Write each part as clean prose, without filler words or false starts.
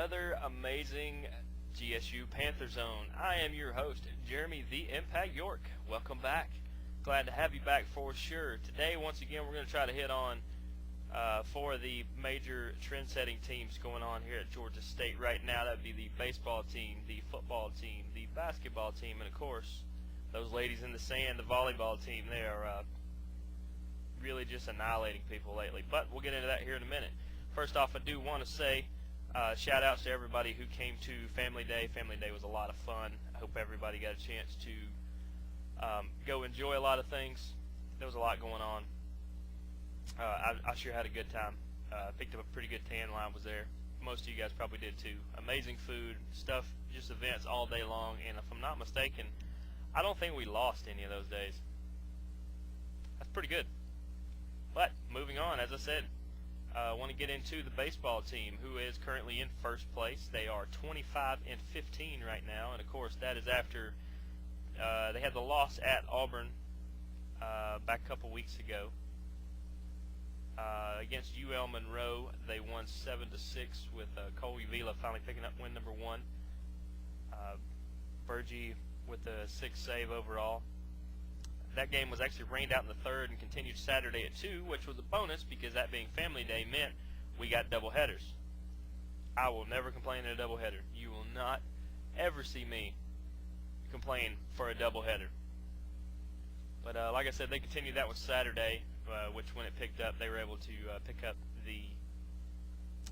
another amazing GSU PantherZone. I am your host, Jeremy the Impact York. Welcome back. Glad to have you back for sure. Today, once again, we're going to try to hit on four of the major trend-setting teams going on here at Georgia State right now. That would be the baseball team, the football team, the basketball team, and of course, those ladies in the sand, the volleyball team. They are really just annihilating people lately. But we'll get into that here in a minute. First off, I do want to say shout outs to everybody who came to Family Day. Family Day was a lot of fun. I hope everybody got a chance to go enjoy a lot of things. There was a lot going on. I sure had a good time. Picked up a pretty good tan while I was there. Most of you guys probably did too. Amazing food, stuff, just events all day long. And if I'm not mistaken, I don't think we lost any of those days. That's pretty good. But moving on, as I said, I want to get into the baseball team, who is currently in first place. They are 25-15 right now, and of course that is after they had the loss at Auburn back a couple weeks ago against UL Monroe. They won 7-6 with Cole Uvila finally picking up win number 1. Bergie with the 6th save overall. That game was actually rained out in the 3rd and continued Saturday at 2, which was a bonus because that being Family Day meant we got double headers. I will never complain at a double header. You will not ever see me complain for a double header. But like I said, they continued that with Saturday, which when it picked up, they were able to pick up the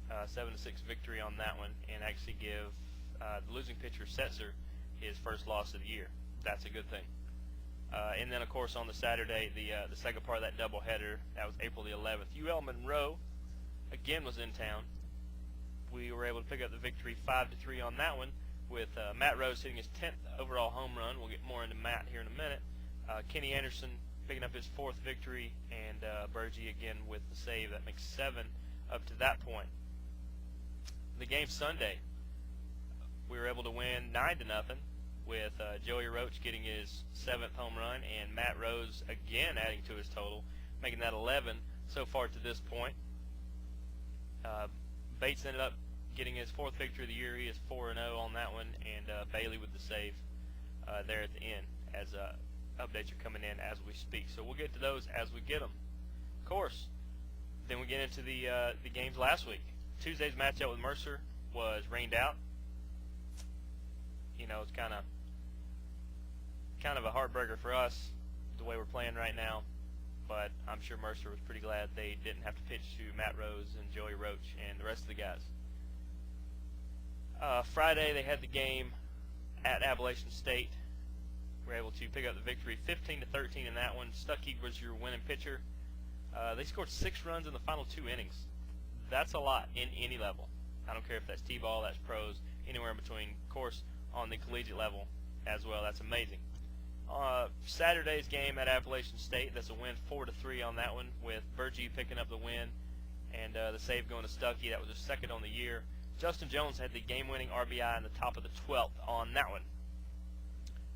7-6 victory on that one and actually give the losing pitcher Setzer his first loss of the year. That's a good thing. And then, of course, on the Saturday, the second part of that doubleheader, that was April the 11th. UL Monroe, again, was in town. We were able to pick up the victory 5-3 on that one with Matt Rose hitting his 10th overall home run. We'll get more into Matt here in a minute. Kenny Anderson picking up his 4th victory, and Bergie again with the save. That makes 7 up to that point. The game Sunday, we were able to win 9-0. With Joey Roach getting his 7th home run and Matt Rose again adding to his total, making that 11 so far to this point. Bates ended up getting his 4th victory of the year. He is 4-0 on that one, and Bailey with the save there at the end as updates are coming in as we speak. So we'll get to those as we get them. Of course, then we get into the games last week. Tuesday's matchup with Mercer was rained out. You know, it's kind of a heartbreaker for us the way we're playing right now, but I'm sure Mercer was pretty glad they didn't have to pitch to Matt Rose and Joey Roach and the rest of the guys. Friday they had the game at Appalachian State. We were able to pick up the victory 15-13 in that one. Stuckey was your winning pitcher. They scored 6 runs in the final 2 innings. That's a lot in any level. I don't care if that's T-ball, that's pros, anywhere in between. Of course, on the collegiate level as well. That's amazing. Saturday's game at Appalachian State, that's a win 4-3 on that one with Bergie picking up the win and the save going to Stuckey. That was his 2nd on the year. Justin Jones had the game-winning RBI in the top of the 12th on that one.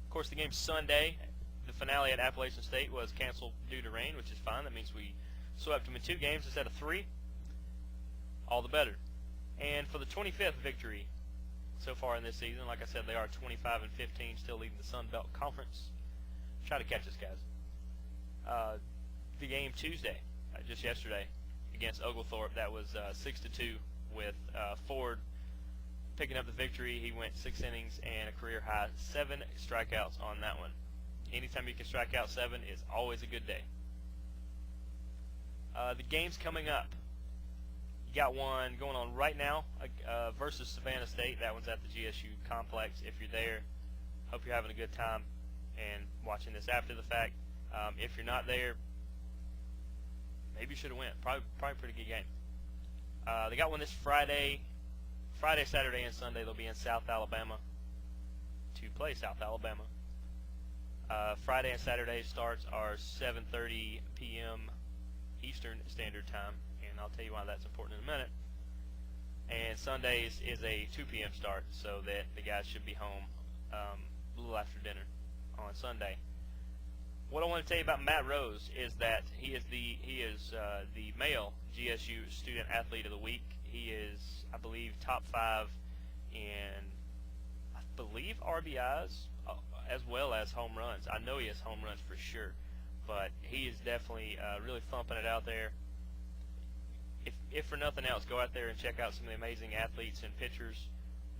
Of course, the game Sunday, the finale at Appalachian State was canceled due to rain, which is fine. That means we swept them in 2 games instead of 3. All the better. And for the 25th victory so far in this season, like I said, they are 25-15, still leading the Sun Belt Conference. Try to catch us, guys. The game Tuesday, just yesterday, against Oglethorpe, that was 6-2 with Ford picking up the victory. He went 6 innings and a career high 7 strikeouts on that one. Anytime you can strike out 7 is always a good day. The games coming up. You got one going on right now versus Savannah State. That one's at the GSU complex. If you're there, hope you're having a good time and watching this after the fact. If you're not there, maybe you should have went. Probably a pretty good game. They got one this Friday, Saturday, and Sunday. They'll be in South Alabama to play South Alabama. Friday and Saturday starts are 7:30 p.m. Eastern Standard Time. And I'll tell you why that's important in a minute. And Sundays is a 2 p.m. start, so that the guys should be home a little after dinner on Sunday. What I want to tell you about Matt Rose is that he is the male GSU Student Athlete of the Week. He is, I believe, top 5 in, I believe, RBIs as well as home runs. I know he has home runs for sure, but he is definitely really thumping it out there. If for nothing else, go out there and check out some of the amazing athletes and pitchers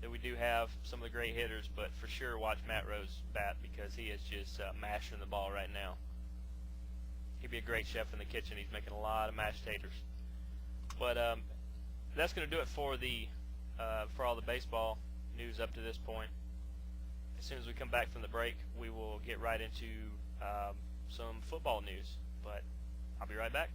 that we do have, some of the great hitters, but for sure watch Matt Rose bat because he is just mashing the ball right now. He'd be a great chef in the kitchen. He's making a lot of mashed taters. But that's going to do it for for all the baseball news up to this point. As soon as we come back from the break, we will get right into some football news. But I'll be right back.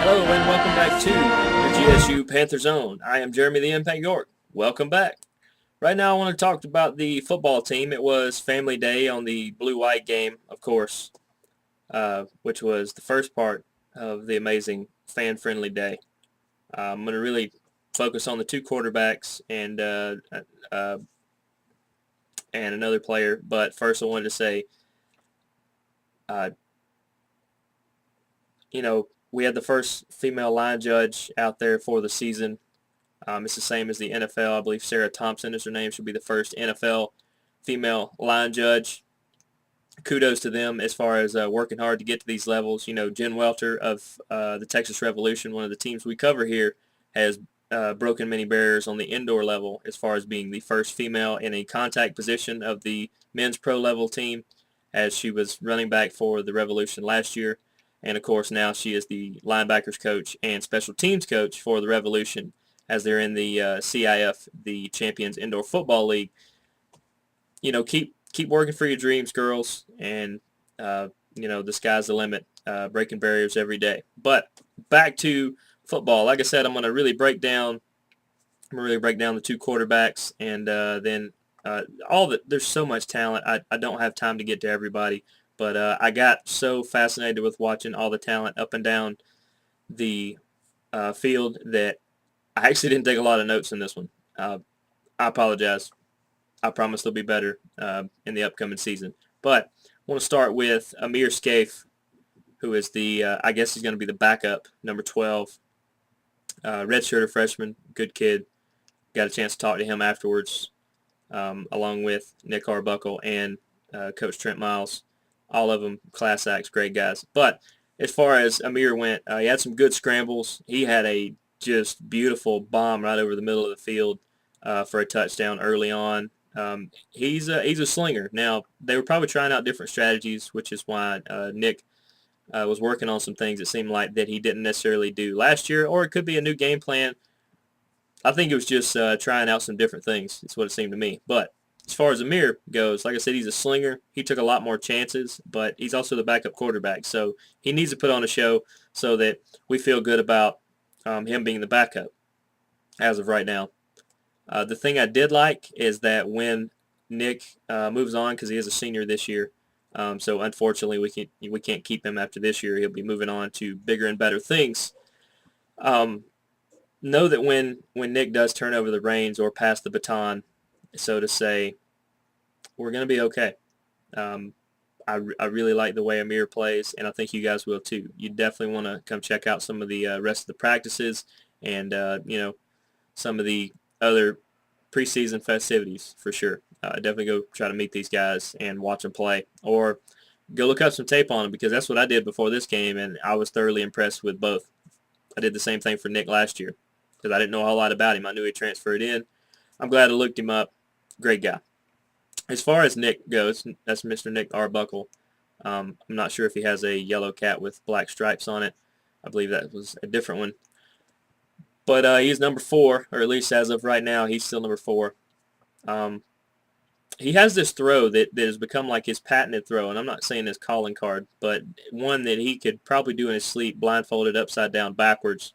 Hello and welcome back to the GSU PantherZone. I am Jeremy the Impact York. Welcome back. Right now I want to talk about the football team. It was family day on the blue-white game, of course, which was the first part of the amazing fan-friendly day. I'm going to really focus on the two quarterbacks and another player. But first I wanted to say, we had the first female line judge out there for the season. It's the same as the NFL. I believe Sarah Thompson is her name. She'll be the first NFL female line judge. Kudos to them as far as working hard to get to these levels. Jen Welter of the Texas Revolution, one of the teams we cover here, has broken many barriers on the indoor level as far as being the first female in a contact position of the men's pro level team, as she was running back for the Revolution last year. And, of course, now she is the linebackers coach and special teams coach for the Revolution as they're in the CIF, the Champions Indoor Football League. Keep working for your dreams, girls, and, the sky's the limit, breaking barriers every day. But back to football. Like I said, I'm going to really break down the two quarterbacks and then there's so much talent. I don't have time to get to everybody. But I got so fascinated with watching all the talent up and down the field that I actually didn't take a lot of notes in this one. I apologize. I promise they'll be better in the upcoming season. But I want to start with Amir Scaife, who is I guess he's going to be the backup, number 12. Redshirted freshman, good kid. Got a chance to talk to him afterwards, along with Nick Arbuckle and Coach Trent Miles. All of them class acts, great guys. But as far as Amir went, he had some good scrambles. He had a just beautiful bomb right over the middle of the field for a touchdown early on. He's a slinger. Now, they were probably trying out different strategies, which is why Nick was working on some things it seemed like that he didn't necessarily do last year, or it could be a new game plan. I think it was just trying out some different things. It's what it seemed to me. But as far as Amir goes, like I said, he's a slinger. He took a lot more chances, but he's also the backup quarterback. So he needs to put on a show so that we feel good about him being the backup as of right now. The thing I did like is that when Nick moves on, because he is a senior this year, so unfortunately we can't keep him after this year. He'll be moving on to bigger and better things. Know that when Nick does turn over the reins or pass the baton, so to say, we're going to be okay. I really like the way Amir plays, and I think you guys will too. You definitely want to come check out some of the rest of the practices and, some of the other preseason festivities for sure. Definitely go try to meet these guys and watch them play, or go look up some tape on them, because that's what I did before this game, and I was thoroughly impressed with both. I did the same thing for Nick last year because I didn't know a whole lot about him. I knew he transferred in. I'm glad I looked him up. Great guy. As far as Nick goes, that's Mr. Nick Arbuckle. I'm not sure if he has a yellow cat with black stripes on it. I believe that was a different one. But he's number 4, or at least as of right now, he's still number 4. Um, he has this throw that has become like his patented throw, and I'm not saying his calling card, but one that he could probably do in his sleep, blindfolded, upside down, backwards,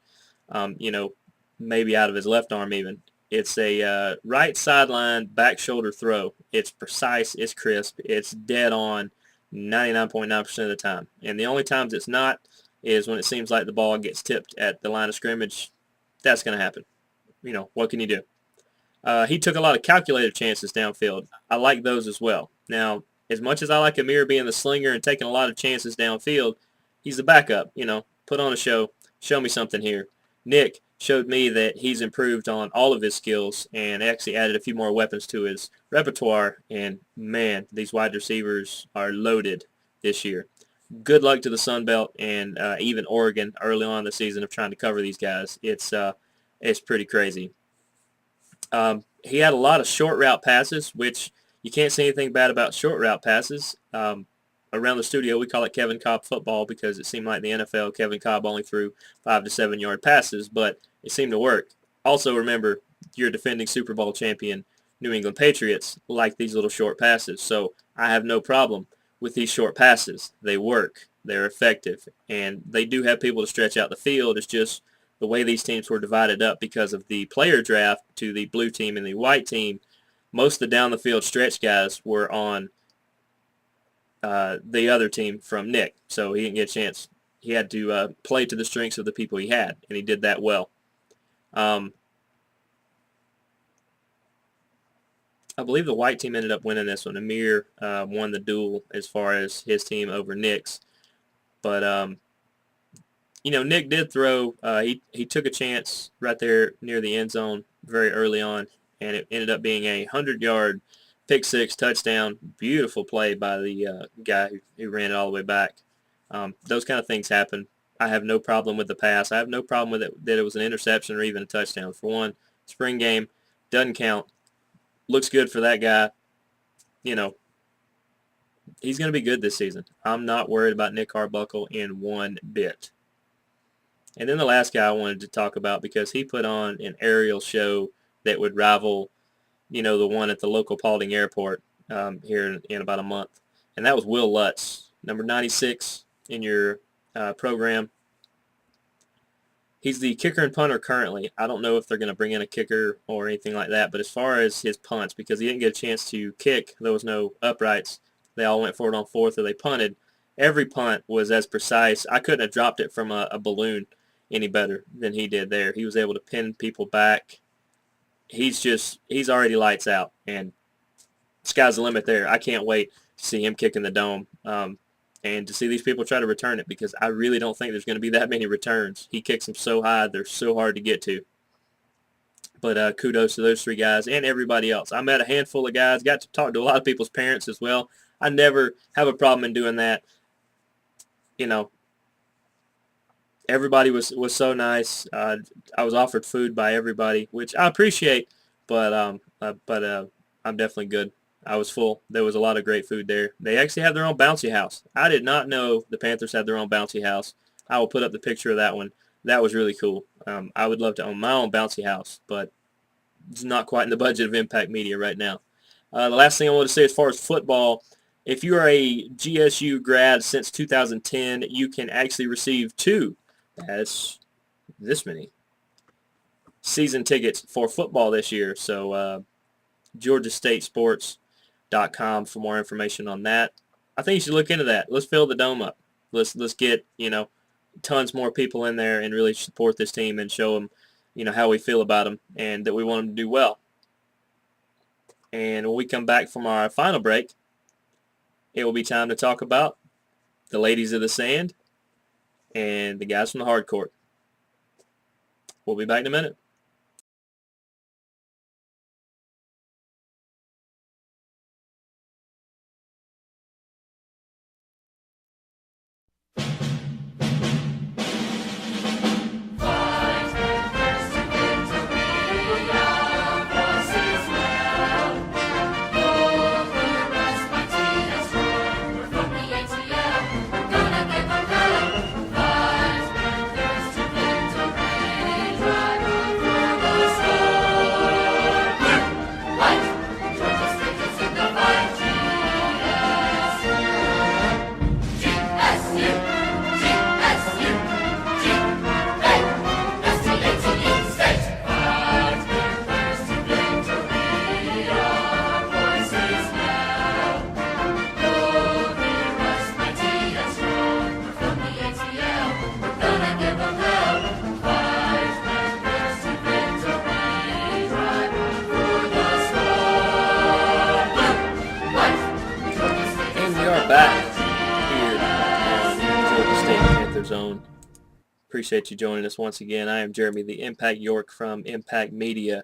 maybe out of his left arm even. It's a right sideline back shoulder throw. It's precise, it's crisp, it's dead on 99.9% of the time. And the only times it's not is when it seems like the ball gets tipped at the line of scrimmage. That's going to happen. What can you do? He took a lot of calculated chances downfield. I like those as well. Now, as much as I like Amir being the slinger and taking a lot of chances downfield, he's the backup. Put on a show. Show me something here. Nick showed me that he's improved on all of his skills and actually added a few more weapons to his repertoire. And, man, these wide receivers are loaded this year. Good luck to the Sun Belt and even Oregon early on in the season of trying to cover these guys. It's pretty crazy. He had a lot of short route passes, which you can't say anything bad about short route passes. Around the studio, we call it Kevin Cobb football because it seemed like the NFL, Kevin Cobb only threw 5 to 7 yard passes, but it seemed to work. Also, remember, your defending Super Bowl champion New England Patriots like these little short passes, so I have no problem with these short passes. They work, they're effective, and they do have people to stretch out the field. It's just the way these teams were divided up because of the player draft to the blue team and the white team. Most of the down the field stretch guys were on the other team from Nick, so he didn't get a chance. He had to play to the strengths of the people he had, and he did that well. I believe the white team ended up winning this one. Amir won the duel as far as his team over Nick's. But, Nick did throw. He took a chance right there near the end zone very early on, and it ended up being a 100-yard pick six touchdown. Beautiful play by the guy who ran it all the way back. Those kind of things happen. I have no problem with the pass. I have no problem with it that it was an interception or even a touchdown. For one, spring game doesn't count. Looks good for that guy. He's going to be good this season. I'm not worried about Nick Arbuckle in one bit. And then the last guy I wanted to talk about because he put on an aerial show that would rival, the one at the local Paulding Airport here in about a month. And that was Will Lutz, number 96 in your program. He's the kicker and punter currently. I don't know if they're going to bring in a kicker or anything like that, but as far as his punts, because he didn't get a chance to kick, there was no uprights. They all went for it on fourth or they punted. Every punt was as precise. I couldn't have dropped it from a balloon any better than he did there. He was able to pin people back. He's already lights out, and sky's the limit there. I can't wait to see him kick in the dome and to see these people try to return it because I really don't think there's going to be that many returns. He kicks them so high, they're so hard to get to. But kudos to those 3 guys and everybody else. I met a handful of guys, got to talk to a lot of people's parents as well. I never have a problem in doing that. Everybody was so nice. I was offered food by everybody, which I appreciate, but I'm definitely good. I was full. There was a lot of great food there. They actually have their own bouncy house. I did not know the Panthers had their own bouncy house. I will put up the picture of that one. That was really cool. I would love to own my own bouncy house, but it's not quite in the budget of Impact Media right now. The last thing I want to say as far as football, if you are a GSU grad since 2010, you can actually receive 2. That's this many season tickets for football this year. So GeorgiaStateSports.com for more information on that. I think you should look into that. Let's fill the dome up. Let's get tons more people in there and really support this team and show them how we feel about them and that we want them to do well. And when we come back from our final break, it will be time to talk about the ladies of the sand and the guys from the hard court. We'll be back in a minute. back here on Georgia State PantherZone. Appreciate you joining us once again. I am Jeremy the Impact York from Impact Media.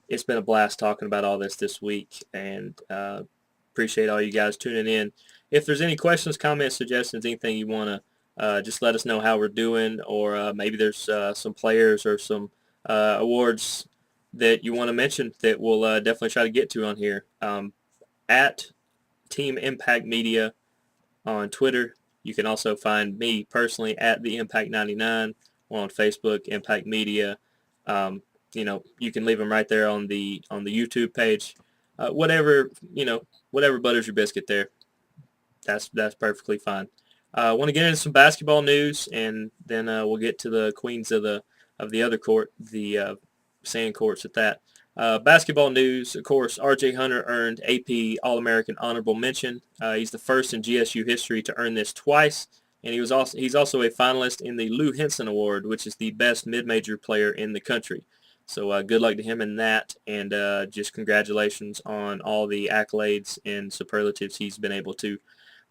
It's been a blast talking about all this week, and appreciate all you guys tuning in. If there's any questions, comments, suggestions, anything you want to just let us know how we're doing, or maybe there's some players or some awards that you want to mention that we'll definitely try to get to on here. At Team Impact Media on Twitter. You can also find me personally at the Impact 99 or on Facebook, Impact Media. You can leave them right there on the YouTube page. Whatever butters your biscuit there. That's perfectly fine. I want to get into some basketball news, and then we'll get to the queens of the other court, the sand courts at that. Basketball news, of course, R.J. Hunter earned AP All-American Honorable Mention. He's the first in GSU history to earn this twice, and he's also a finalist in the Lou Henson Award, which is the best mid-major player in the country. So good luck to him in that, and just congratulations on all the accolades and superlatives he's been able to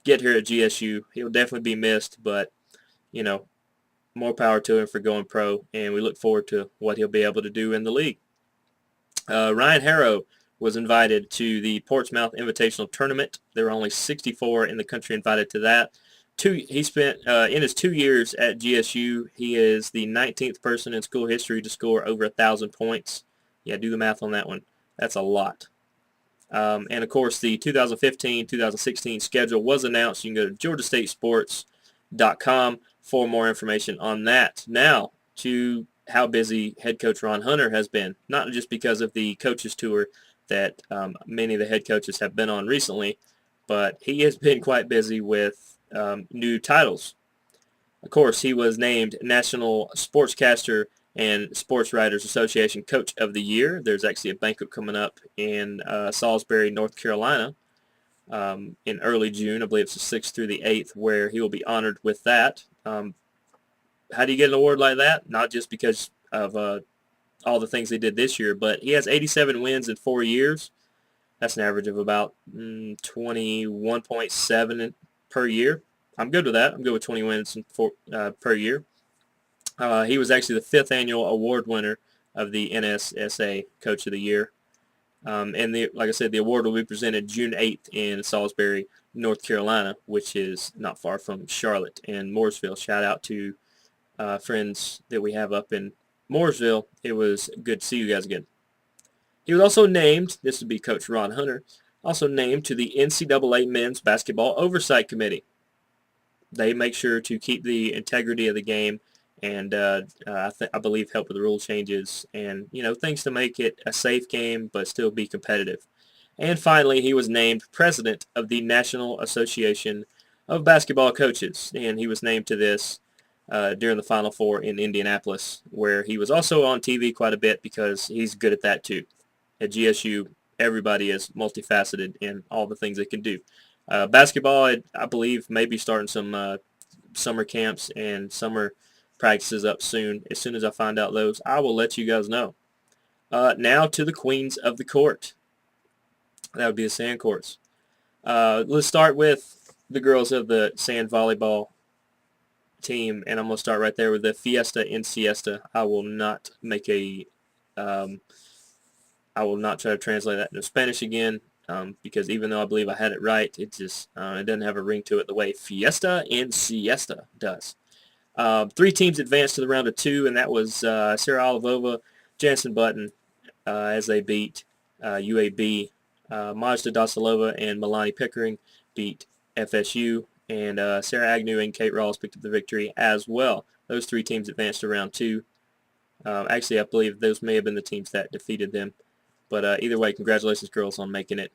get here at GSU. He'll definitely be missed, but, more power to him for going pro, and we look forward to what he'll be able to do in the league. Ryan Harrow was invited to the Portsmouth Invitational Tournament. There were only 64 in the country invited to that. He spent in his 2 years at GSU, he is the 19th person in school history to score over 1,000 points. Yeah, do the math on that one. That's a lot. And of course, the 2015-2016 schedule was announced. You can go to georgiastatesports.com for more information on that. Now, to how busy head coach Ron Hunter has been, not just because of the coaches tour that many of the head coaches have been on recently, but he has been quite busy with new titles. Of course, he was named National Sportscaster and Sports Writers Association Coach of the Year. There's actually a banquet coming up in Salisbury, North Carolina in early June. I believe it's the 6th through the 8th, where he will be honored with that. How do you get an award like that? Not just because of all the things they did this year, but he has 87 wins in 4 years. That's an average of about 21.7 per year. I'm good with that. I'm good with 20 wins per year. He was actually the 5th annual award winner of the NSSA Coach of the Year. And like I said, the award will be presented June 8th in Salisbury, North Carolina, which is not far from Charlotte and Mooresville. Shout out to friends that we have up in Mooresville. It was good to see you guys again. He was also named, this would be Coach Ron Hunter, also named to the NCAA Men's Basketball Oversight Committee. They make sure to keep the integrity of the game and I believe help with the rule changes and, things to make it a safe game but still be competitive. And finally, he was named president of the National Association of Basketball Coaches, and he was named to this during the Final Four in Indianapolis, where he was also on TV quite a bit because he's good at that too. At GSU, everybody is multifaceted in all the things they can do. Basketball, I believe, may be starting some summer camps and summer practices up soon. As soon as I find out those, I will let you guys know. Now to the queens of the court. That would be the sand courts. Let's start with the girls of the Sand Volleyball team, and I'm going to start right there with the Fiesta in Siesta. I will not try to translate that into Spanish again, because even though I believe I had it right, it just it doesn't have a ring to it the way Fiesta in Siesta does. 3 teams advanced to the round of 2, and that was Sarah Olivova, Jansen Button, as they beat UAB. Majda Dasilova and Milani Pickering beat FSU, and Sarah Agnew and Kate Rawls picked up the victory as well. Those 3 teams advanced to round 2. Actually, I believe those may have been the teams that defeated them. But either way, congratulations, girls, on making it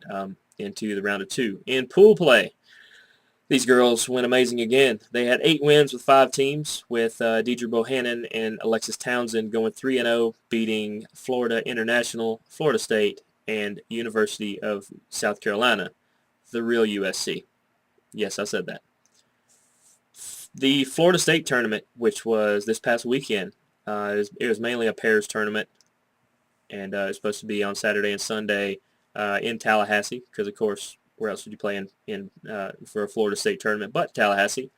into the round of 2. In pool play, these girls went amazing again. They had 8 wins with 5 teams, with Deidre Bohannon and Alexis Townsend going 3-0, beating Florida International, Florida State, and University of South Carolina, the real USC. Yes, I said that. The Florida State tournament, which was this past weekend, it was mainly a pairs tournament, and it's supposed to be on Saturday and Sunday in Tallahassee, because, of course, where else would you play in for a Florida State tournament but Tallahassee.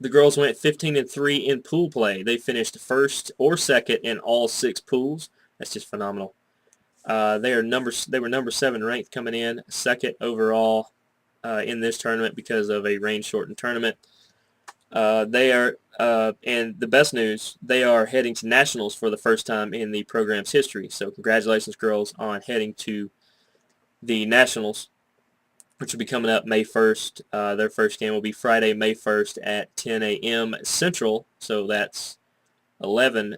The girls went 15-3 in pool play. They finished first or second in all 6 pools. That's just phenomenal. They were number 7 ranked coming in, second overall in this tournament because of a rain-shortened tournament. And the best news, they are heading to nationals for the first time in the program's history. So congratulations, girls, on heading to the nationals, which will be coming up May 1st. Their first game will be Friday, May 1st at 10 a.m. Central. So that's 11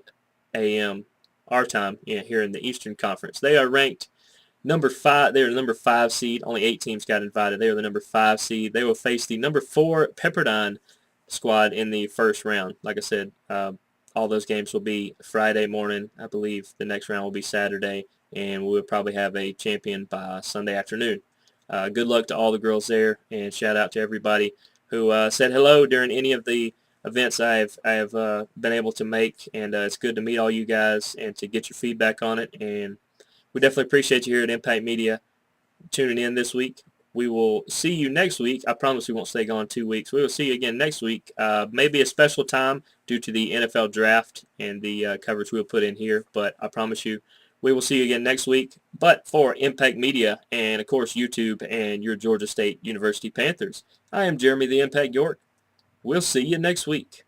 a.m. our time here in the Eastern Conference. They are ranked number 5. They are the number 5 seed. Only 8 teams got invited. They are the number 5 seed. They will face the number 4 Pepperdine squad in the first round. Like I said, all those games will be Friday morning. I believe the next round will be Saturday, and we'll probably have a champion by Sunday afternoon. Good luck to all the girls there, and shout out to everybody who said hello during any of the events I have been able to make, and it's good to meet all you guys and to get your feedback on it. And we definitely appreciate you here at Impact Media tuning in this week. We will see you next week. I promise we won't stay gone 2 weeks. We will see you again next week. Maybe a special time due to the NFL draft and the coverage we'll put in here, but I promise you we will see you again next week. But for Impact Media and, of course, YouTube and your Georgia State University Panthers, I am Jeremy the Impact York. We'll see you next week.